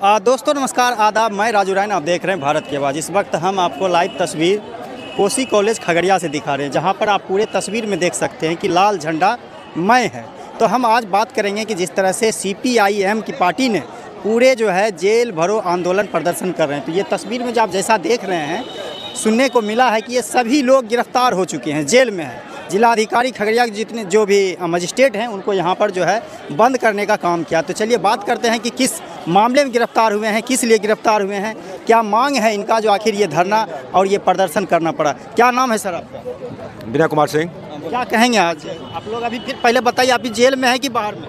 दोस्तों नमस्कार आदाब, मैं राजू रायन, आप देख रहे हैं भारत की आवाज़। इस वक्त हम आपको लाइव तस्वीर कोसी कॉलेज खगड़िया से दिखा रहे हैं, जहां पर आप पूरे तस्वीर में देख सकते हैं कि लाल झंडा मय है। तो हम आज बात करेंगे कि जिस तरह से CPIM की पार्टी ने पूरे जो है जेल भरो आंदोलन प्रदर्शन कर रहे हैं, तो ये तस्वीर में जो आप जैसा देख रहे हैं, सुनने को मिला है कि ये सभी लोग गिरफ्तार हो चुके हैं, जेल में हैं। जिलाधिकारी खगड़िया के जितने जो भी मजिस्ट्रेट हैं उनको यहाँ पर जो है बंद करने का काम किया। तो चलिए बात करते हैं कि किस मामले में गिरफ्तार हुए हैं, किस लिए गिरफ्तार हुए हैं, क्या मांग है इनका जो आखिर ये धरना और ये प्रदर्शन करना पड़ा। क्या नाम है सर आपका? विनय कुमार सिंह। क्या कहेंगे आज आप लोग? अभी फिर पहले बताइए, अभी जेल में है कि बाहर में?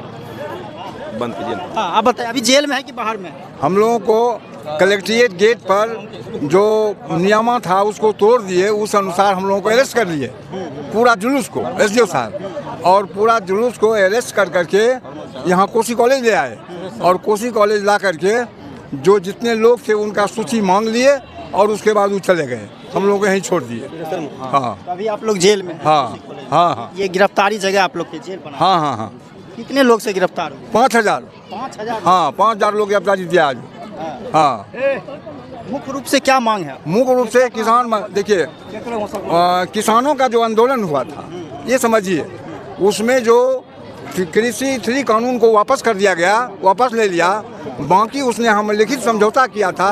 बंद कीजिए। हाँ आप बताइए, अभी जेल में है कि बाहर में? हम लोगों को कलेक्ट्रेट गेट पर जो नियम था उसको तोड़ दिए, उस अनुसार हम लोगों को अरेस्ट कर लिए, पूरा जुलूस को SDO साहब, और पूरा जुलूस को अरेस्ट कर करके यहाँ कोसी कॉलेज ले आए, और कोसी कॉलेज ला करके जो जितने लोग थे उनका सूची मांग लिए और उसके बाद वो चले गए, हम लोग को यहीं छोड़ दिए। हाँ, अभी आप लोग जेल में? हाँ हाँ हाँ, ये गिरफ्तारी जगह आप लोग की जेल बना? हाँ हाँ हाँ। कितने लोग से गिरफ्तार हुए? 5000। 5000? हाँ, 5000 लोग गिरफ्तारी दिया आज। हाँ, मुख्य रूप से क्या मांग है? मुख्य रूप से देखिए, किसानों का जो आंदोलन हुआ था, ये समझिए, उसमें जो कृषि 3 कानून को वापस कर दिया गया, वापस ले लिया। बाकी उसने हम लिखित समझौता किया था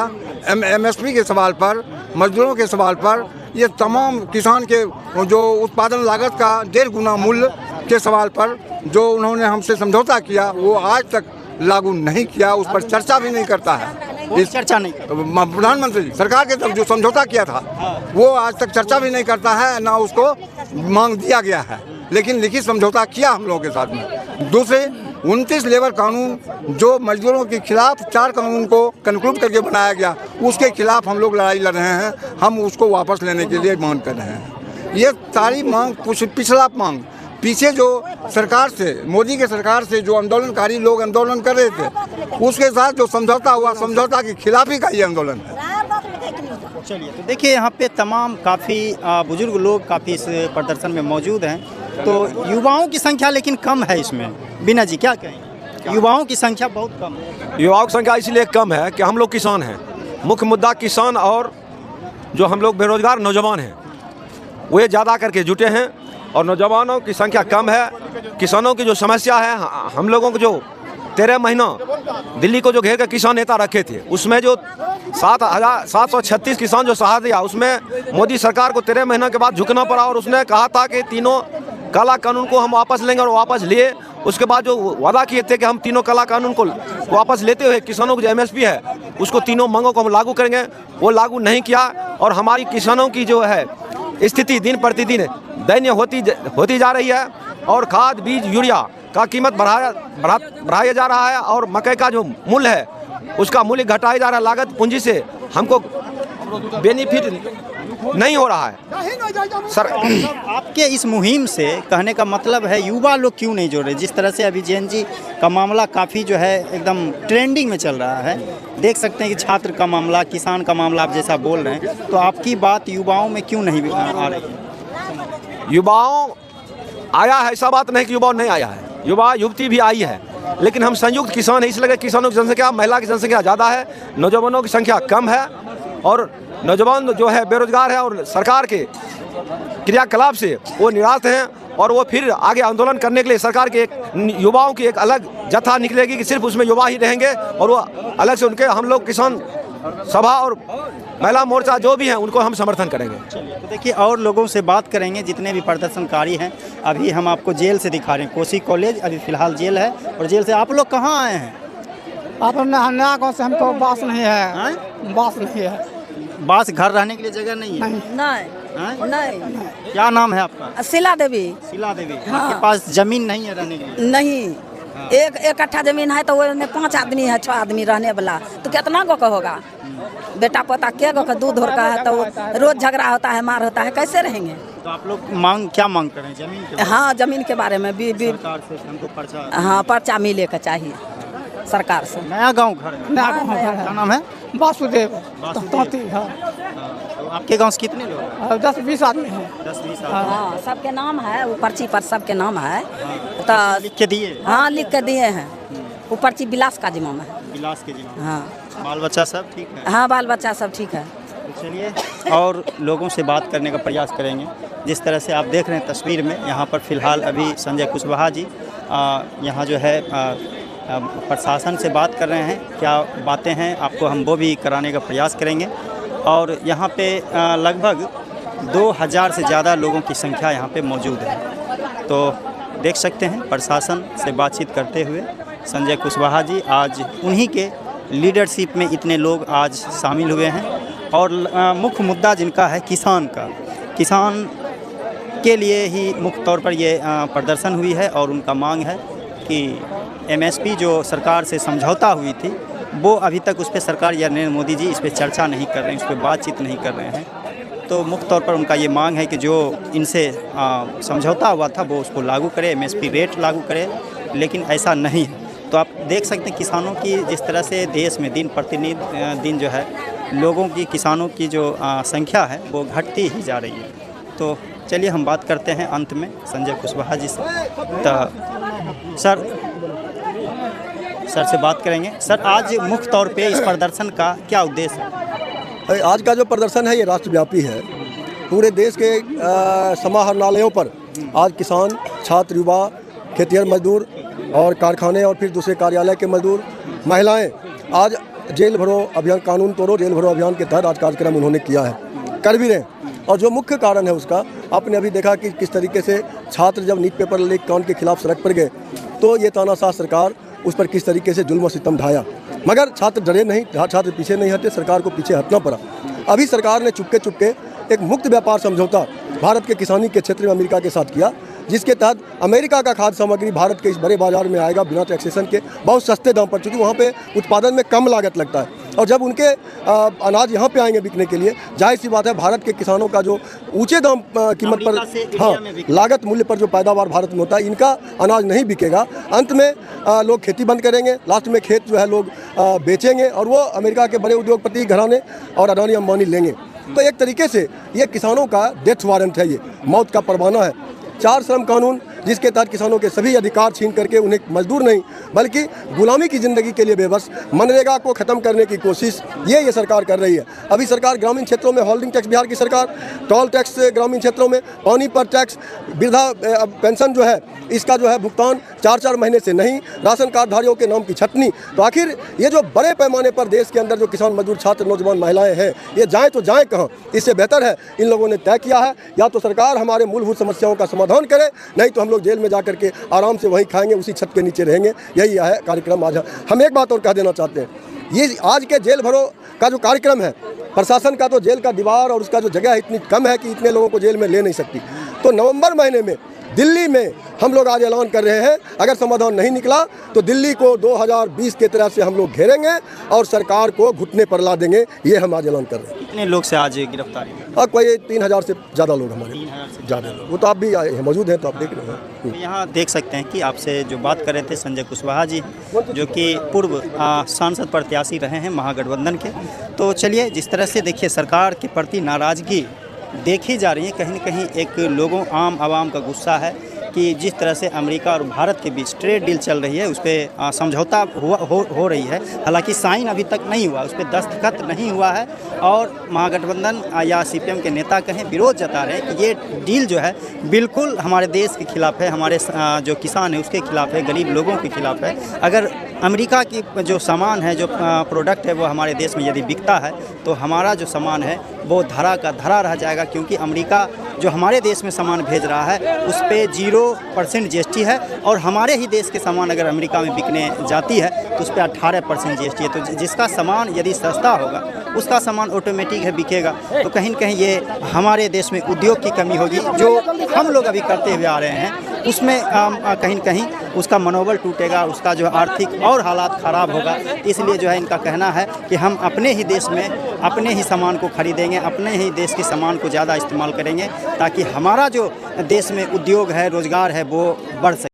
MSP के सवाल पर, मजदूरों के सवाल पर, ये तमाम किसान के जो उत्पादन लागत का 1.5 गुना मूल्य के सवाल पर जो उन्होंने हमसे समझौता किया, वो आज तक लागू नहीं किया, उस पर चर्चा भी नहीं करता है। इस चर्चा नहीं करता। प्रधानमंत्री सरकार के तरफ जो समझौता किया था वो आज तक चर्चा भी नहीं करता है, ना उसको मांग दिया गया है, लेकिन लिखित समझौता किया हम लोगों के साथ में। दूसरे 29 लेबर कानून जो मजदूरों के खिलाफ 4 कानून को कंक्लूड करके बनाया गया, उसके खिलाफ हम लोग लड़ाई लड़ रहे हैं। हम उसको वापस लेने के लिए मांग कर रहे हैं। ये सारी मांग पिछला मांग, पीछे जो सरकार से, मोदी के सरकार से जो आंदोलनकारी लोग आंदोलन कर रहे थे, उसके साथ जो समझौता हुआ, समझौता की खिलाफी का ये आंदोलन है। चलिए, तो देखिए यहाँ पे तमाम काफ़ी बुजुर्ग लोग काफ़ी इस प्रदर्शन में मौजूद हैं। तो युवाओं की संख्या लेकिन कम है इसमें। बीना जी क्या कहें? युवाओं की संख्या बहुत कम है। युवाओं की संख्या इसलिए कम है कि हम लोग किसान हैं। मुख्य मुद्दा किसान और जो हम लोग बेरोजगार नौजवान हैं वे ज़्यादा करके जुटे हैं, और नौजवानों की संख्या कम है। किसानों की जो समस्या है, हम लोगों को जो 13 महीना दिल्ली को जो घेर कर किसान नेता रखे थे, उसमें जो 7,736 किसान जो सहा दिया, उसमें मोदी सरकार को 13 महीना के बाद झुकना पड़ा, और उसने कहा था कि तीनों काला कानून को हम वापस लेंगे, और वापस लिए। उसके बाद जो वादा किए थे कि हम तीनों काला कानून को वापस लेते हुए किसानों की जो MSP है उसको तीनों मांगों को हम लागू करेंगे, वो लागू नहीं किया। और हमारी किसानों की जो है स्थिति दिन प्रतिदिन दयनीय होती जा रही है, और खाद बीज यूरिया का कीमत बढ़ाया जा रहा है, और मकई का जो मूल्य है उसका मूल्य घटाया जा रहा है। लागत पूंजी से हमको बेनिफिट नहीं हो रहा है सर। आपके इस मुहिम से कहने का मतलब है युवा लोग क्यों नहीं जोड़ रहे? जिस तरह से अभी JNG का मामला काफ़ी जो है एकदम ट्रेंडिंग में चल रहा है, देख सकते हैं कि छात्र का मामला, किसान का मामला आप जैसा बोल रहे हैं, तो आपकी बात युवाओं में क्यों नहीं आ रही है? युवाओं आया है, ऐसा बात नहीं कि युवाओं नहीं आया है, युवा युवती भी आई है, लेकिन हम संयुक्त किसान है, इसलिए किसानों की जनसंख्या, महिला की जनसंख्या ज़्यादा है, नौजवानों की संख्या कम है। और नौजवान जो है बेरोजगार है, और सरकार के क्रियाकलाप से वो निराश हैं, और वो फिर आगे आंदोलन करने के लिए सरकार के युवाओं की एक अलग जत्था निकलेगी कि सिर्फ उसमें युवा ही रहेंगे, और वो अलग से उनके हम लोग किसान सभा और महिला मोर्चा जो भी हैं उनको हम समर्थन करेंगे। तो देखिए और लोगों से बात करेंगे, जितने भी प्रदर्शनकारी हैं। अभी हम आपको जेल से दिखा रहे हैं, कोसी कॉलेज अभी फ़िलहाल जेल है। और जेल से आप लोग कहाँ आए हैं? आप नया गाँव से, हमको बास नहीं है। बास नहीं है। बास घर रहने के लिए जगह नहीं है? नहीं नहीं। क्या नाम है आपका? शीला देवी। शीला देवी। आपके पास जमीन नहीं है रहने के लिए? नहीं, एक कट्ठा जमीन है, तो वो में 5 आदमी है, 6 आदमी रहने वाला, तो कितना गो का होगा? बेटा पोता के गो का दूध होता है, तो रोज झगड़ा होता है, मार होता है, कैसे रहेंगे? तो आप लोग क्या मांग करें? जमीन के? हाँ, जमीन के बारे में सरकार से हमको पर्चा। हाँ, पर्चा मिले का चाहिए सरकार से। नया गांव घर है? नया गाँव है। क्या नाम है? वासुदेव। तो आपके गांव से कितने लोग? 10-20 आदमी हैं। 10-20 हाँ, सबके नाम है, वो पर्ची पर सबके नाम है, तो लिख के दिए? हाँ लिख के दिए हैं। वो पर्ची बिलास का जिम्मा में है। विलास के जिला। हाँ बाल बच्चा सब ठीक है? हाँ, बाल बच्चा सब ठीक है। तो चलिए और लोगों से बात करने का प्रयास करेंगे। जिस तरह से आप देख रहे हैं तस्वीर में, यहाँ पर फ़िलहाल अभी संजय कुशवाहा जी यहाँ जो है प्रशासन से बात कर रहे हैं। क्या बातें हैं आपको हम वो भी कराने का प्रयास करेंगे। और यहाँ पे लगभग 2000 से ज़्यादा लोगों की संख्या यहाँ पे मौजूद है। तो देख सकते हैं प्रशासन से बातचीत करते हुए संजय कुशवाहा जी आज उन्हीं के लीडरशिप में इतने लोग आज शामिल हुए हैं। और मुख्य मुद्दा जिनका है किसान का, किसान के लिए ही मुख्य तौर पर ये प्रदर्शन हुई है। और उनका मांग है कि MSP जो सरकार से समझौता हुई थी वो अभी तक उस पर सरकार या नरेंद्र मोदी जी इस पर चर्चा नहीं कर रहे हैं, उस पर बातचीत नहीं कर रहे हैं। तो मुख्य तौर पर उनका ये मांग है कि जो इनसे समझौता हुआ था वो उसको लागू करे, MSP रेट लागू करे, लेकिन ऐसा नहीं है। तो आप देख सकते हैं किसानों की जिस तरह से देश में दिन प्रतिदिन जो है लोगों की, किसानों की जो संख्या है वो घटती ही जा रही है। तो चलिए हम बात करते हैं अंत में संजय कुशवाहा जी से। तो सर से बात करेंगे। सर, आज मुख्य तौर पे इस प्रदर्शन का क्या उद्देश्य है? आज का जो प्रदर्शन है ये राष्ट्रव्यापी है। पूरे देश के समाहरणालयों पर आज किसान, छात्र, युवा, खेतिहर मजदूर और कारखाने और फिर दूसरे कार्यालय के मजदूर, महिलाएं आज जेल भरो अभियान, कानून तोड़ो जेल भरो अभियान के तहत आज कार्यक्रम उन्होंने किया है, कर भी रहे हैं। और जो मुख्य कारण है उसका आपने अभी देखा कि किस तरीके से छात्र जब नीट पेपर लीक कांड के खिलाफ सड़क पर गए तो ये तानाशाह सरकार उस पर किस तरीके से जुल्म और सितम ढाया, मगर छात्र डरे नहीं, छात्र पीछे नहीं हटे, सरकार को पीछे हटना पड़ा। अभी सरकार ने चुपके एक मुक्त व्यापार समझौता भारत के किसानी के क्षेत्र में अमेरिका के साथ किया, जिसके तहत अमेरिका का खाद्य सामग्री भारत के इस बड़े बाजार में आएगा बिना टैक्सेशन के, बहुत सस्ते दाम पर, चूँकि वहाँ पे उत्पादन में कम लागत लगता है। और जब उनके अनाज यहाँ पे आएंगे बिकने के लिए, जाहिर सी बात है भारत के किसानों का जो ऊंचे दाम कीमत पर, हाँ, लागत मूल्य पर जो पैदावार भारत में होता है, इनका अनाज नहीं बिकेगा। अंत में लोग खेती बंद करेंगे, लास्ट में खेत जो है लोग बेचेंगे और वो अमेरिका के बड़े उद्योगपति घराने और अडानी अंबानी लेंगे। तो एक तरीके से ये किसानों का डेथ वारंट है, ये मौत का परवाना है। 4 श्रम कानून जिसके तहत किसानों के सभी अधिकार छीन करके उन्हें मजदूर नहीं बल्कि गुलामी की ज़िंदगी के लिए बेबस, मनरेगा को ख़त्म करने की कोशिश ये सरकार कर रही है। अभी सरकार ग्रामीण क्षेत्रों में होल्डिंग टैक्स, बिहार की सरकार टोल टैक्स ग्रामीण क्षेत्रों में, पानी पर टैक्स, वृद्धा पेंशन जो है इसका जो है भुगतान 4-4 महीने से नहीं, राशन कार्डधारियों के नाम की छटनी। तो आखिर ये जो बड़े पैमाने पर देश के अंदर जो किसान, मजदूर, छात्र, नौजवान, महिलाएं हैं, ये जाएँ तो जाएँ कहाँ? इससे बेहतर है इन लोगों ने तय किया है या तो सरकार हमारे मूलभूत समस्याओं का समाधान करे, नहीं तो हम लोग जेल में जा करके आराम से वहीं खाएंगे, उसी छत के नीचे रहेंगे। यही है कार्यक्रम आज। हम एक बात और कह देना चाहते हैं, ये आज के जेल भरो का जो कार्यक्रम है, प्रशासन का तो जेल का दीवार और उसका जो जगह इतनी कम है कि इतने लोगों को जेल में ले नहीं सकती। तो नवंबर महीने में दिल्ली में हम लोग आज ऐलान कर रहे हैं, अगर समाधान नहीं निकला तो दिल्ली को 2020 के तरह से हम लोग घेरेंगे और सरकार को घुटने पर ला देंगे। ये हम आज ऐलान कर रहे हैं। कितने लोग से आज गिरफ्तारी? अब कोई 3000 से ज़्यादा लोग हमारे, ज़्यादा लोग, वो तो आप भी मौजूद हैं तो आप देख रहे हैं। यहाँ देख सकते हैं कि आपसे जो बात कर रहे थे संजय कुशवाहा जी, जो कि पूर्व सांसद प्रत्याशी रहे हैं महागठबंधन के। तो चलिए, जिस तरह से देखिए सरकार के प्रति नाराज़गी देखी जा रही है, कहीं न कहीं एक लोगों, आम आवाम का गुस्सा है कि जिस तरह से अमेरिका और भारत के बीच ट्रेड डील चल रही है उस पर समझौता हो रही है, हालांकि साइन अभी तक नहीं हुआ, उस पर दस्तखत नहीं हुआ है। और महागठबंधन या CPM के नेता कहें विरोध जता रहे हैं कि ये डील जो है बिल्कुल हमारे देश के खिलाफ़ है, हमारे जो किसान है उसके खिलाफ़ है, गरीब लोगों के खिलाफ़ है। अगर अमेरिका की जो सामान है, जो प्रोडक्ट है वो हमारे देश में यदि बिकता है तो हमारा जो सामान है वो धरा का धरा रह जाएगा, क्योंकि अमेरिका जो हमारे देश में सामान भेज रहा है उस पर 0% GST है और हमारे ही देश के सामान अगर अमेरिका में बिकने जाती है तो उस पर 18% GST है। तो जिसका सामान यदि सस्ता होगा उसका सामान ऑटोमेटिक है बिकेगा। तो कहीं न कहीं ये हमारे देश में उद्योग की कमी होगी, जो हम लोग अभी करते हुए आ रहे हैं उसमें कहीं न कहीं उसका मनोबल टूटेगा, उसका जो आर्थिक और हालात ख़राब होगा। इसलिए जो है इनका कहना है कि हम अपने ही देश में अपने ही सामान को खरीदेंगे, अपने ही देश के सामान को ज़्यादा इस्तेमाल करेंगे ताकि हमारा जो देश में उद्योग है, रोज़गार है वो बढ़ सके।